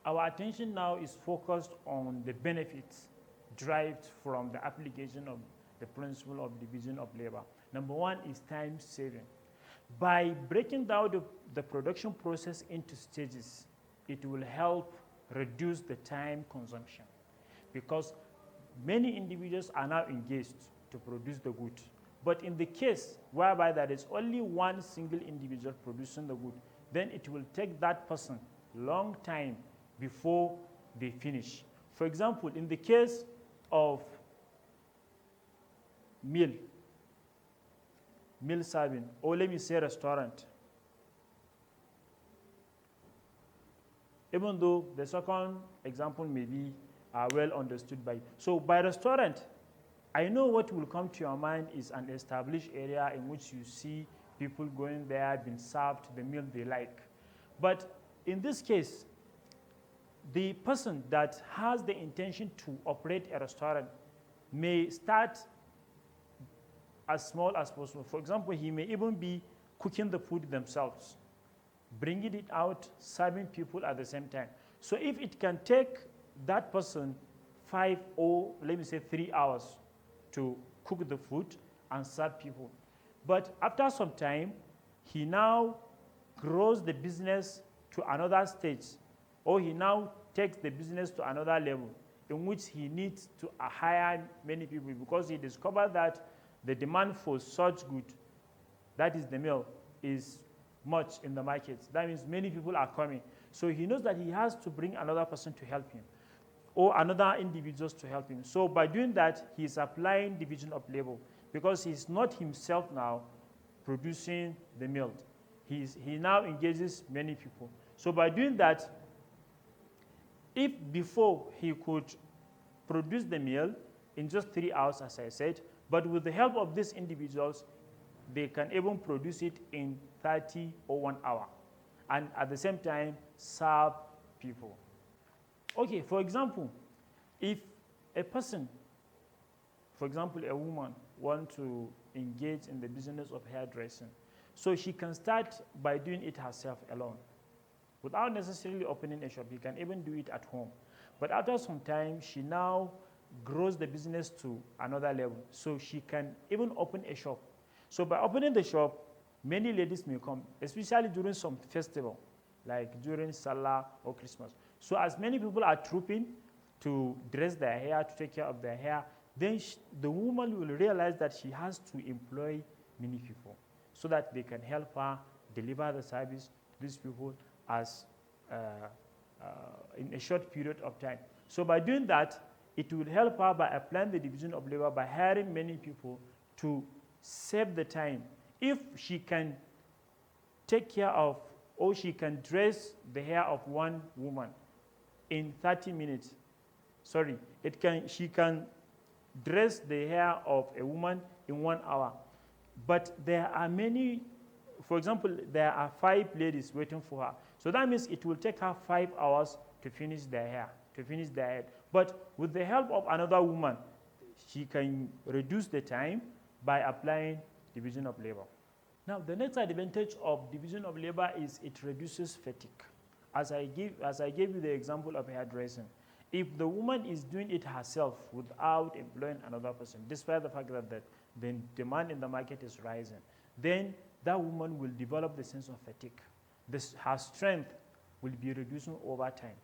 Our attention now is focused on the benefits derived from the application of the principle of division of labor. Number one is time saving. By breaking down the production process into stages, it will help reduce the time consumption, because many individuals are now engaged to produce the good. But in the case whereby there is only one single individual producing the good, then it will take that person long time before they finish. For example, in the case of meal serving, or let me say restaurant, even though the second example may be well understood by you. So by restaurant, I know what will come to your mind is an established area in which you see people going there, being served the meal they like. But in this case, the person that has the intention to operate a restaurant may start as small as possible. For example, he may even be cooking the food themselves, bringing it out, serving people at the same time. So if it can take that person 5 or let me say 3 hours to cook the food and serve people, but after some time, he now grows the business to another stage, or he now takes the business to another level in which he needs to hire many people, because he discovered that the demand for such good, that is the meal, is much in the market. That means many people are coming. So he knows that he has to bring another person to help him, or another individuals to help him. So by doing that, he is applying division of labor, because he's not himself now producing the meal. He now engages many people. So by doing that, if before he could produce the meal in just 3 hours, as I said, but with the help of these individuals, they can even produce it in 30 or 1 hour, and at the same time serve people. Okay, for example, if a person, for example, a woman, wants to engage in the business of hairdressing, so she can start by doing it herself alone, without necessarily opening a shop. He can even do it at home. But after some time, she now grows the business to another level, so she can even open a shop. So by opening the shop, many ladies may come, especially during some festival, like during Salah or Christmas. So as many people are trooping to dress their hair, to take care of their hair, then the woman will realize that she has to employ many people so that they can help her deliver the service to these people as in a short period of time. So by doing that, it will help her by applying the division of labor, by hiring many people to save the time. If she can take care of, or she can dress the hair of one woman in 30 minutes, she can dress the hair of a woman in 1 hour. But there are many, for example, there are 5 ladies waiting for her. So that means it will take her 5 hours to finish their hair, to finish their head. But with the help of another woman, she can reduce the time by applying division of labor. Now, the next advantage of division of labor is it reduces fatigue. As I gave you the example of hairdressing, if the woman is doing it herself without employing another person, despite the fact that the demand in the market is rising, then that woman will develop the sense of fatigue. Her strength will be reducing over time,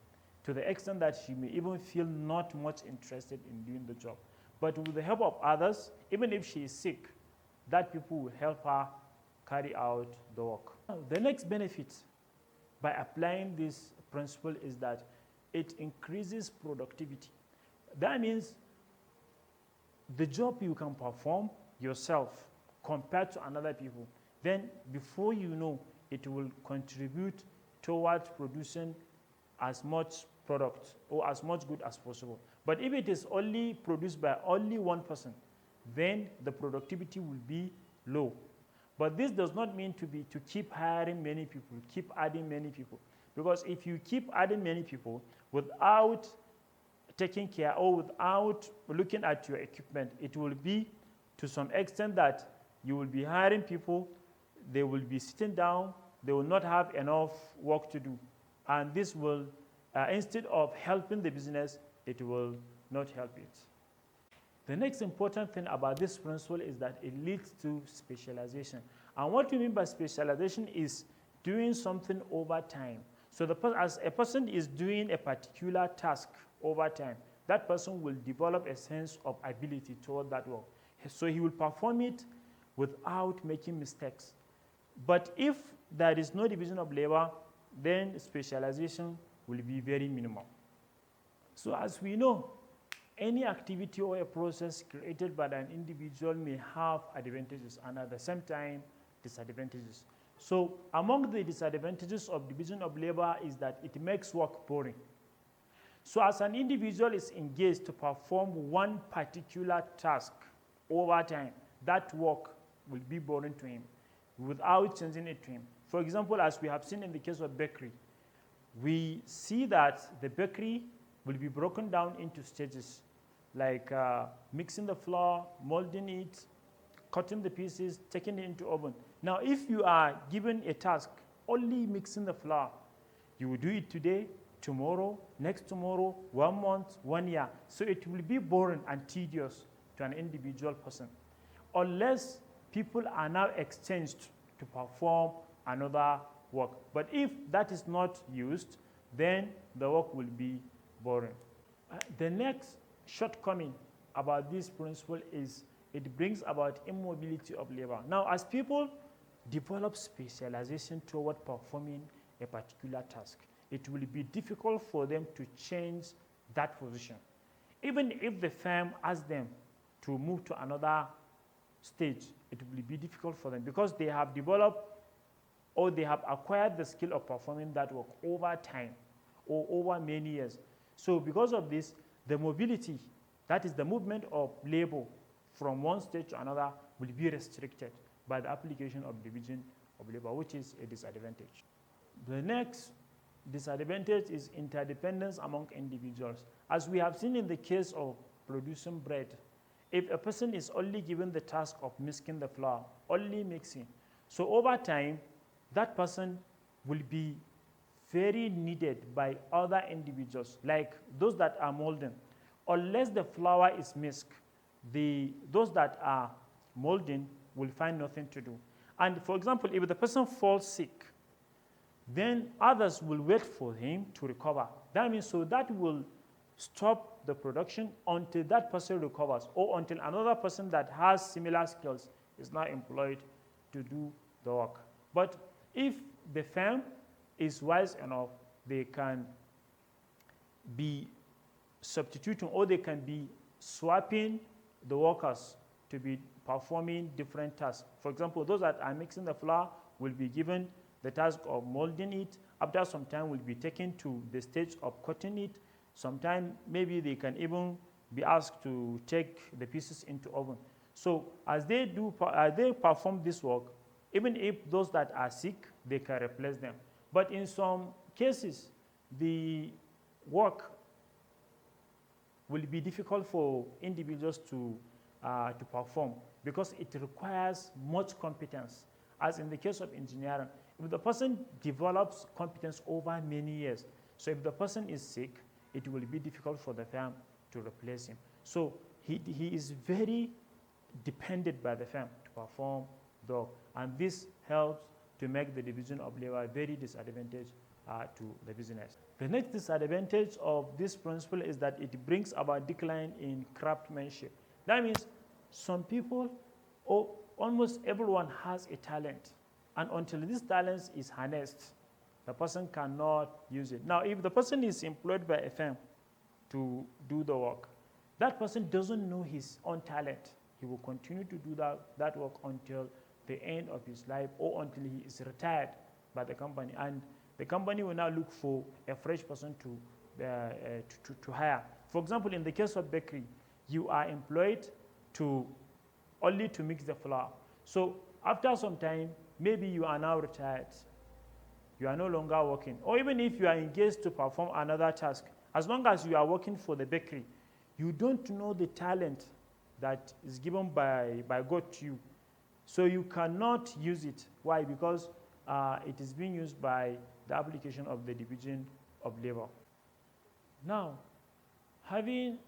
to the extent that she may even feel not much interested in doing the job. But with the help of others, even if she is sick, that people will help her carry out the work. Now, the next benefit by applying this principle is that it increases productivity. That means the job you can perform yourself compared to another people, then before you know, it will contribute towards producing as much product or as much good as possible. But if it is only produced by only one person, then the productivity will be low. But this does not mean to keep hiring many people, keep adding many people. Because if you keep adding many people without taking care or without looking at your equipment, it will be to some extent that you will be hiring people, they will be sitting down, they will not have enough work to do. And this will instead of helping the business, it will not help it. The next important thing about this principle is that it leads to specialization. And what we mean by specialization is doing something over time. So as a person is doing a particular task over time, that person will develop a sense of ability toward that work. So he will perform it without making mistakes. But if there is no division of labor, then specialization will be very minimal. So as we know, any activity or a process created by an individual may have advantages and at the same time disadvantages. So among the disadvantages of division of labor is that it makes work boring. So as an individual is engaged to perform one particular task over time, that work will be boring to him without changing it to him. For example, as we have seen in the case of bakery, we see that the bakery will be broken down into stages, like mixing the flour, molding it, cutting the pieces, taking it into oven. Now, if you are given a task, only mixing the flour, you will do it today, tomorrow, next tomorrow, 1 month, 1 year. So it will be boring and tedious to an individual person, unless people are now exchanged to perform another work. But if that is not used, then the work will be boring. The next shortcoming about this principle is it brings about immobility of labor. Now, as people develop specialization toward performing a particular task, it will be difficult for them to change that position. Even if the firm asks them to move to another stage, it will be difficult for them because they have developed or they have acquired the skill of performing that work over time or over many years. So because of this, the mobility, that is the movement of labor from one stage to another, will be restricted by the application of division of labor, which is a disadvantage. The next disadvantage is interdependence among individuals. As we have seen in the case of producing bread, if a person is only given the task of mixing the flour, only mixing, so over time, that person will be very needed by other individuals, like those that are molding. Unless the flour is mixed, those that are molding will find nothing to do. And for example, if the person falls sick, then others will wait for him to recover. That means so that will stop the production until that person recovers or until another person that has similar skills is now employed to do the work. But if the firm is wise enough, they can be substituting or they can be swapping the workers to be performing different tasks. For example, those that are mixing the flour will be given the task of molding it. After some time, will be taken to the stage of cutting it. Sometime maybe they can even be asked to take the pieces into oven. So as they perform this work, even if those that are sick, they can replace them. But in some cases, the work will be difficult for individuals to perform because it requires much competence. As in the case of engineering, if the person develops competence over many years, so if the person is sick, it will be difficult for the firm to replace him. So he is very dependent by the firm to perform the work, and this helps to make the division of labor very disadvantageous to the business. The next disadvantage of this principle is that it brings about decline in craftsmanship. That means some people, or almost everyone, has a talent, and until this talent is harnessed, the person cannot use it. Now, if the person is employed by a firm to do the work, that person doesn't know his own talent. He will continue to do that work until the end of his life or until he is retired by the company. And the company will now look for a fresh person to hire. For example, in the case of bakery, you are employed only to mix the flour. So after some time, maybe you are now retired. You are no longer working. Or even if you are engaged to perform another task, as long as you are working for the bakery, you don't know the talent that is given by God to you. So you cannot use it. Why? Because it is being used by the application of the division of labor. Now, having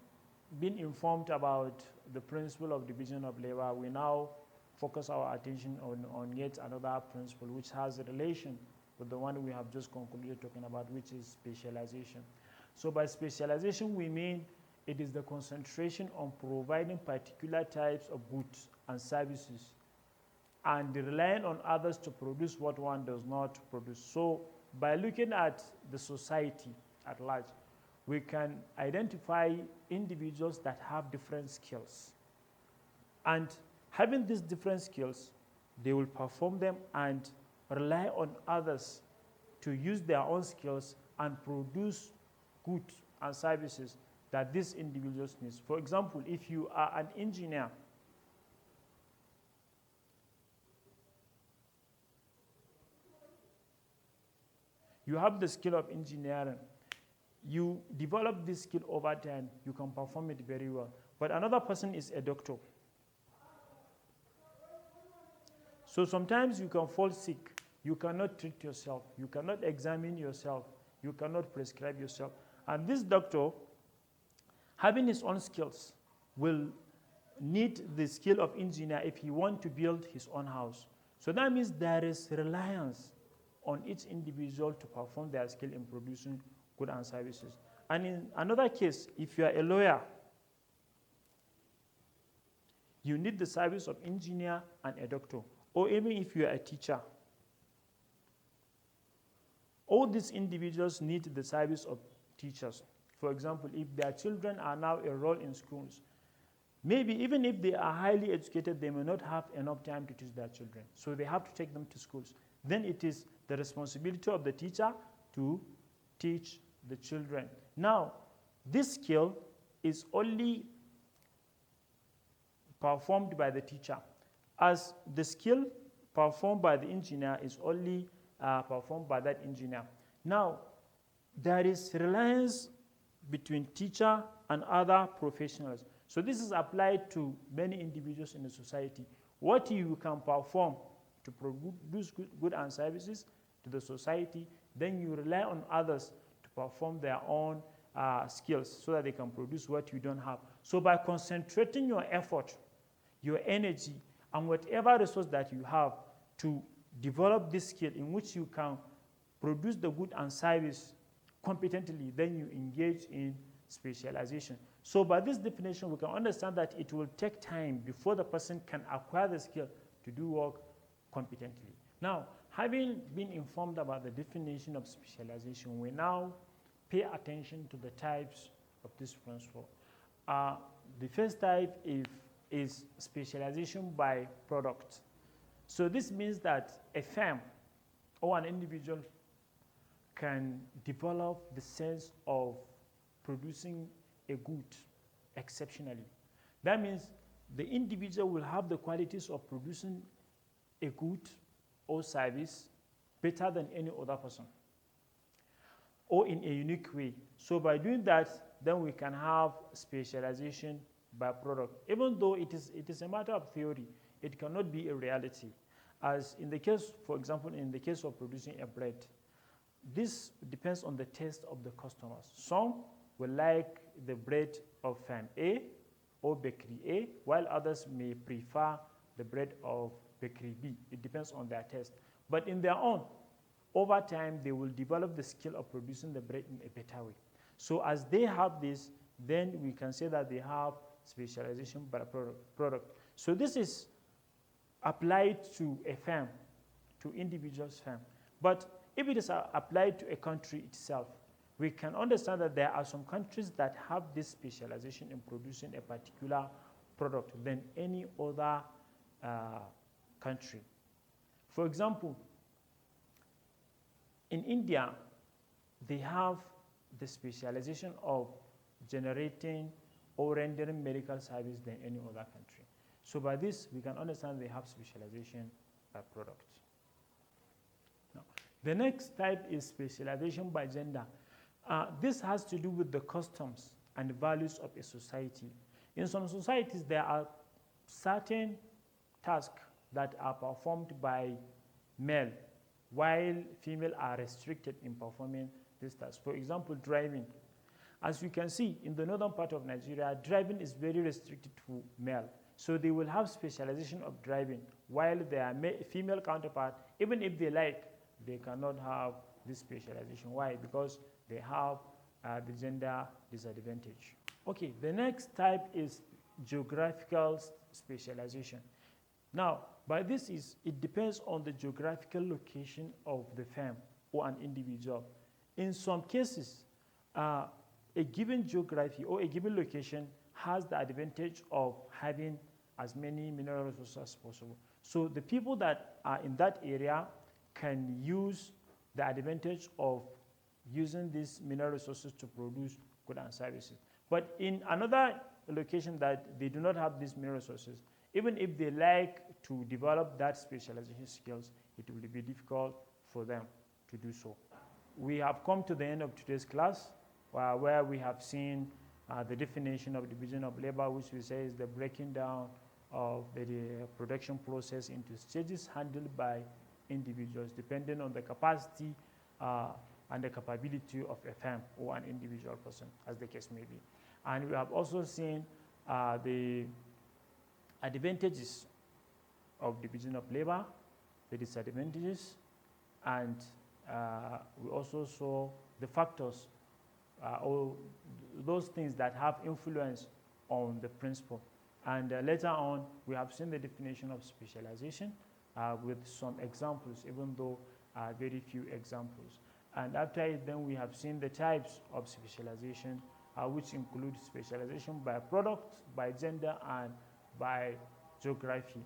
been informed about the principle of division of labor, we now focus our attention on yet another principle which has a relation with the one we have just concluded talking about, which is specialization. So by specialization, we mean it is the concentration on providing particular types of goods and services and relying on others to produce what one does not produce. So by looking at the society at large, we can identify individuals that have different skills. And having these different skills, they will perform them and rely on others to use their own skills and produce goods and services that these individuals need. For example, if you are an engineer, you have the skill of engineering, you develop this skill over time, you can perform it very well. But another person is a doctor. So sometimes you can fall sick, you cannot treat yourself, you cannot examine yourself, you cannot prescribe yourself. And this doctor, having his own skills, will need the skill of engineer if he wants to build his own house. So that means there is reliance on each individual to perform their skill in producing goods and services. And in another case, if you are a lawyer, you need the service of engineer and a doctor. Or even if you are a teacher, all these individuals need the service of teachers. For example, if their children are now enrolled in schools, maybe even if they are highly educated, they may not have enough time to teach their children. So they have to take them to schools. Then it is the responsibility of the teacher to teach the children. Now, this skill is only performed by the teacher, as the skill performed by the engineer is only performed by that engineer. Now, there is reliance between teacher and other professionals. So this is applied to many individuals in the society. What you can perform to produce goods and services to the society, then you rely on others to perform their own skills so that they can produce what you don't have. So by concentrating your effort, your energy, and whatever resource that you have to develop this skill in which you can produce the good and service competently, then you engage in specialization. So by this definition, we can understand that it will take time before the person can acquire the skill to do work competently. Now, having been informed about the definition of specialization, we now pay attention to the types of this principle. The first type is specialization by product. So this means that a firm or an individual can develop the sense of producing a good exceptionally. That means the individual will have the qualities of producing a good or service better than any other person, or in a unique way. So by doing that, then we can have specialization by product. Even though it is a matter of theory, it cannot be a reality. As in the case, for example, in the case of producing a bread, this depends on the taste of the customers. Some will like the bread of firm A or bakery A, while others may prefer the bread of bakery B. It depends on their taste. But in their own, over time, they will develop the skill of producing the bread in a better way. So as they have this, then we can say that they have specialization by product. So this is applied to a firm, to individual's firm. But if it is applied to a country itself, we can understand that there are some countries that have this specialization in producing a particular product than any other country. For example, in India, they have the specialization of generating or rendering medical service than any other country. So by this, we can understand they have specialization by product. Now, the next type is specialization by gender. This has to do with the customs and values of a society. In some societies, there are certain tasks that are performed by male, while female are restricted in performing these tasks. For example, driving. As you can see, in the northern part of Nigeria, driving is very restricted to male. So they will have specialization of driving, while their female counterpart, even if they like, they cannot have this specialization. Why? Because they have the gender disadvantage. Okay, the next type is geographical specialization. Now, by this it depends on the geographical location of the firm or an individual. In some cases, a given geography or a given location has the advantage of having as many mineral resources as possible. So the people that are in that area can use the advantage of using these mineral resources to produce goods and services. But in another location that they do not have these mineral resources, even if they like to develop that specialization skills, it will be difficult for them to do so. We have come to the end of today's class, where we have seen the definition of division of labor, which we say is the breaking down of the production process into stages handled by individuals depending on the capacity and the capability of a firm or an individual person, as the case may be. And we have also seen the advantages of division of labor, the disadvantages, and we also saw the factors or those things that have influence on the principle. And later on, we have seen the definition of specialization with some examples, even though very few examples. And after it, then we have seen the types of specialization, which include specialization by product, by gender, and by geography.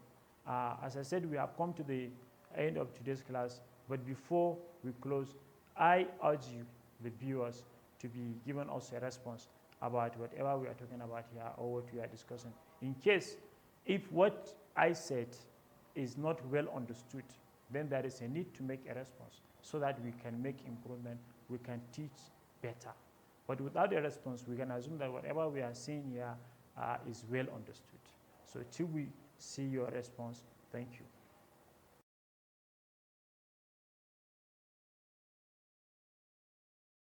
As I said, we have come to the end of today's class, but before we close, I urge you, the viewers, to be giving us a response about whatever we are talking about here or what we are discussing. In case, if what I said is not well understood, then there is a need to make a response so that we can make improvement, we can teach better. But without a response, we can assume that whatever we are saying here is well understood. So till we see your response, thank you.